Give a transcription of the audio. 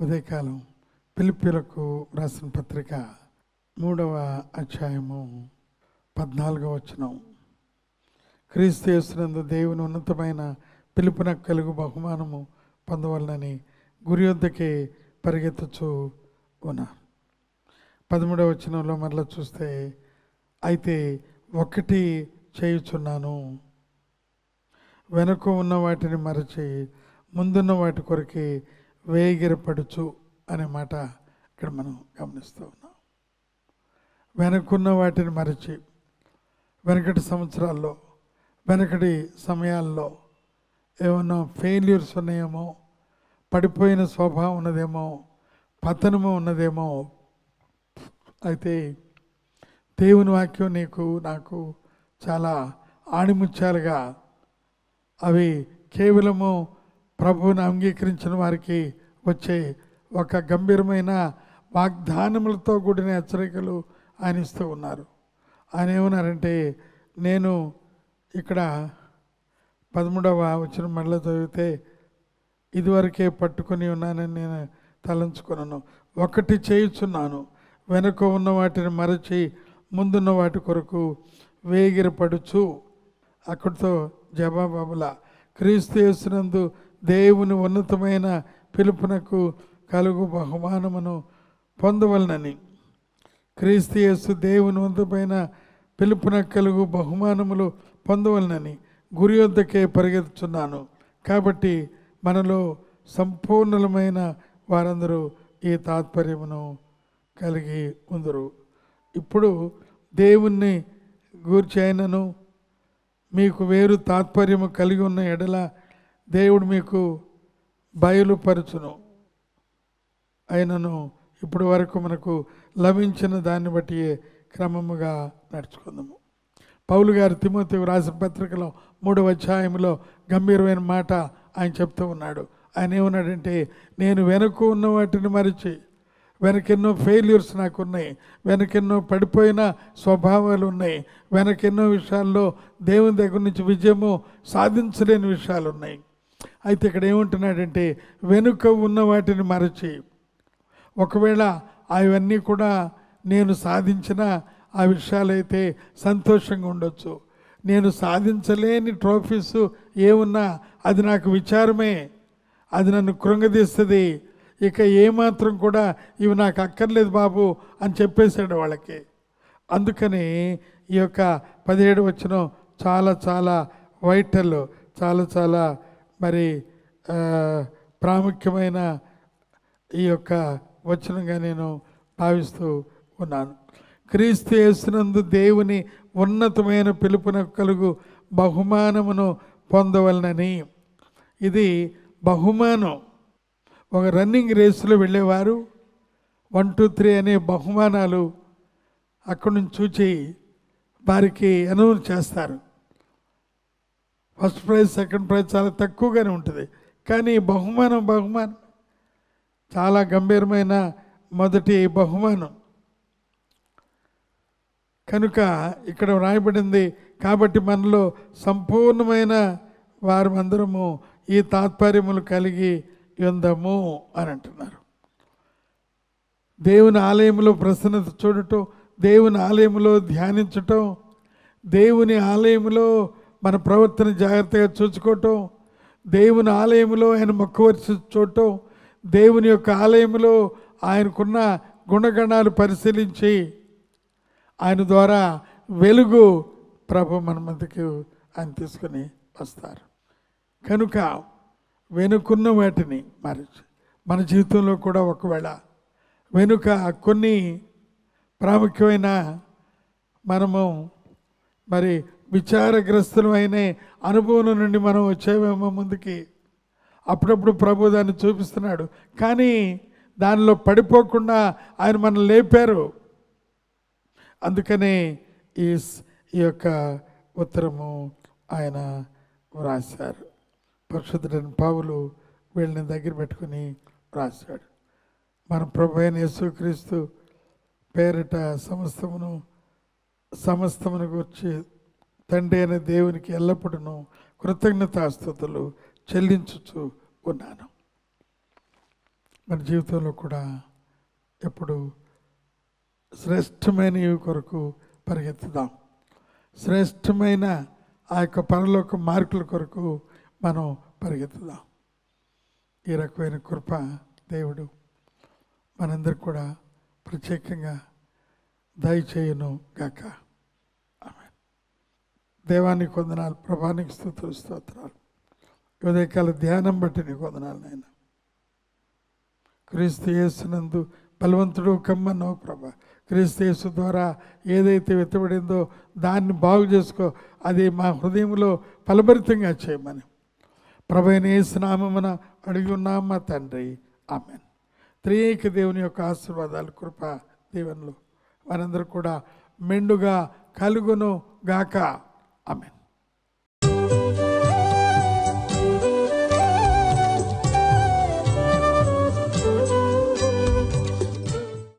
ఉదయకాలం ఫిలిప్పీయులకు రాసిన పత్రిక 3వ అధ్యాయము 14వ వచనం. క్రీస్తు యేసునందు దేవుని ఉన్నతమైన పిలుపునకు కలుగు బహుమానము పొందవలనని గురి వద్దకే పరిగెత్తుచూ ఉన్నాను. 13వ వచనంలో మరలా చూస్తే, అయితే ఒకటి చేయుచున్నాను, వెనుక ఉన్న వాటిని మరచి ముందున్న వాటి కొరకే వేగిరపడుచు అనే మాట ఇక్కడ మనం గమనిస్తూ ఉన్నాం. వెనకున్న వాటిని మరచి, వెనకటి సంవత్సరాల్లో వెనకటి సమయాల్లో ఏమన్నా ఫెయిల్యూర్స్ ఉన్నాయేమో, పడిపోయిన స్వభావం ఉన్నదేమో, పతనము ఉన్నదేమో. అయితే దేవుని వాక్యం నీకు నాకు చాలా ఆణిముత్యాలుగా, అవి కేవలము ప్రభువుని అంగీకరించిన వారికి వచ్చే ఒక గంభీరమైన వాగ్దానములతో కూడిన హెచ్చరికలు ఆయన ఇస్తూ ఉన్నారు. ఆయన ఏమన్నారంటే, నేను ఇక్కడ 13వ వచనం మళ్ళీ చదివితే, ఇదివరకే పట్టుకొని ఉన్నానని నేను తలంచుకున్నాను, ఒకటి చేయుచున్నాను, వెనుక ఉన్న వాటిని మరచి ముందున్న వాటి కొరకు వేగిరపడుచు. అక్కడితో జవాబుల క్రీస్తు యేసునందు దేవుని ఉన్నతమైన పిలుపునకు కలుగు బహుమానమును పొందవలనని, క్రీస్తు యేసు దేవుని ఉన్నతమైన పిలుపునకు కలుగు బహుమానములు పొందవలనని గురి వద్దకే పరిగెత్తుచున్నాను. కాబట్టి మనలో సంపూర్ణమైన వారందరూ ఈ తాత్పర్యమును కలిగి ఉందరు. ఇప్పుడు దేవుణ్ణి గూర్చి అయినను మీకు వేరు తాత్పర్యము కలిగి ఉన్న ఎడల దేవుడు మీకు బయలుపరచును. అయినను ఇప్పుడు వరకు మనకు లభించిన దాన్ని బట్టి క్రమముగా నడుచుకుందాము. పౌలు గారు తిమోతికి రాసిన పత్రికలో 3వ అధ్యాయంలో గంభీరమైన మాట ఆయన చెప్తూ ఉన్నాడు. ఆయన ఏమన్నాడంటే, నేను వెనుక ఉన్న వాటిని మరిచి, వెనకెన్నో ఫెయిల్యూర్స్ నాకున్నాయి, వెనకెన్నో పడిపోయిన స్వభావాలు ఉన్నాయి, వెనకెన్నో విషయాల్లో దేవుని దగ్గర నుంచి విజయము సాధించలేని విషయాలు ఉన్నాయి. అయితే ఇక్కడ ఏమంటున్నాడంటే, వెనుక ఉన్న వాటిని మరచి, ఒకవేళ అవన్నీ కూడా నేను సాధించిన ఆ విషయాలైతే సంతోషంగా ఉండొచ్చు, నేను సాధించలేని ట్రోఫీస్ ఏమున్నా అది నాకు విచారమే, అది నన్ను కృంగదీస్తుంది, ఇక ఏమాత్రం కూడా ఇవి నాకు అక్కర్లేదు బాబు అని చెప్పేశాడు వాళ్ళకి. అందుకని ఈ యొక్క 17వ వచనం చాలా చాలా వైటల్, చాలా చాలా మరి ప్రాముఖ్యమైన ఈ యొక్క వచనంగా నేను భావిస్తూ ఉన్నాను. క్రీస్తు యేసునందు దేవుని ఉన్నతమైన పిలుపునకు కలుగు బహుమానమును పొందవలనని. ఇది బహుమానం. ఒక రన్నింగ్ రేసులో వెళ్ళేవారు 1, 2, 3 అనే బహుమానాలు అక్కడి నుంచి చూచి వారికి అనౌన్స్ చేస్తారు. ఫస్ట్ ప్రైజ్, సెకండ్ ప్రైజ్ చాలా తక్కువగానే ఉంటుంది, కానీ బహుమానం చాలా గంభీరమైన మొదటి బహుమానం. కనుక ఇక్కడ రాయబడింది, కాబట్టి మనలో సంపూర్ణమైన వారందరము ఈ తాత్పర్యములు కలిగి ఉందము అని అంటున్నారు. దేవుని ఆలయంలో ప్రసన్నత చూడటం, దేవుని ఆలయంలో ధ్యానించటం, దేవుని ఆలయంలో మన ప్రవర్తన జాగ్రత్తగా చూసుకోవటం, దేవుని ఆలయంలో ఆయన మొక్కవరిచి చూడటం, దేవుని యొక్క ఆలయంలో ఆయనకున్న గుణగణాలు పరిశీలించి ఆయన ద్వారా వెలుగు ప్రభు మన మధ్యకు ఆయన తీసుకొని వస్తారు. కనుక వెనుకున్న వాటిని మరచి, మన జీవితంలో కూడా ఒకవేళ వెనుక కొన్ని ప్రాముఖ్యమైన మనము మరి విచారగ్రస్తులమైన అనుభవం నుండి మనం వచ్చేవేమో ముందుకి, అప్పుడప్పుడు ప్రభు దాన్ని చూపిస్తున్నాడు, కానీ దానిలో పడిపోకుండా ఆయన మనల్ని లేపారు. అందుకనే ఈ యొక్క ఉత్తరము ఆయన వ్రాశారు. పరిశుద్ధుడైన పౌలు వీళ్ళని దగ్గర పెట్టుకుని రాశాడు. మన ప్రభు అయిన యేసుక్రీస్తు పేరిట సమస్తమును గురించి తండ్రి అయిన దేవునికి ఎల్లప్పుడూ కృతజ్ఞతాస్తుతులు చెల్లించుచు ఉన్నాను. మన జీవితంలో కూడా ఎప్పుడు శ్రేష్టమైన ఈ కొరకు పరిగెత్తుదాం. శ్రేష్టమైన ఆ యొక్క పరలోక మార్కుల కొరకు మనం పరిగెత్తుదాం. ఈ రకమైన కృప దేవుడు మనందరికి కూడా ప్రత్యేకంగా దయచేయును గాక. ఆమేన్. దేవానికి వందనాలు, ప్రభానికి స్తుతులు స్తోత్రాలు. ఉదయకాల ధ్యానం బట్టి నీకు వందనాలు నాయన. క్రీస్తు యేసునందు బలవంతుడు కమ్మన్నావు ప్రభా. క్రీస్తు యేసు ద్వారా ఏదైతే వెతబడిందో దాన్ని బాగు చేసుకో, అది మా హృదయంలో ఫలభరితంగా చేయమని ప్రభువైన యేసు నామమున అడిగి ఉన్నాం మా తండ్రి. ఆమేన్. త్రియేక దేవుని యొక్క ఆశీర్వాదాలు, కృప, దీవెనలు మనందరూ కూడా మెండుగా కలుగును గాక. ఆమేన్.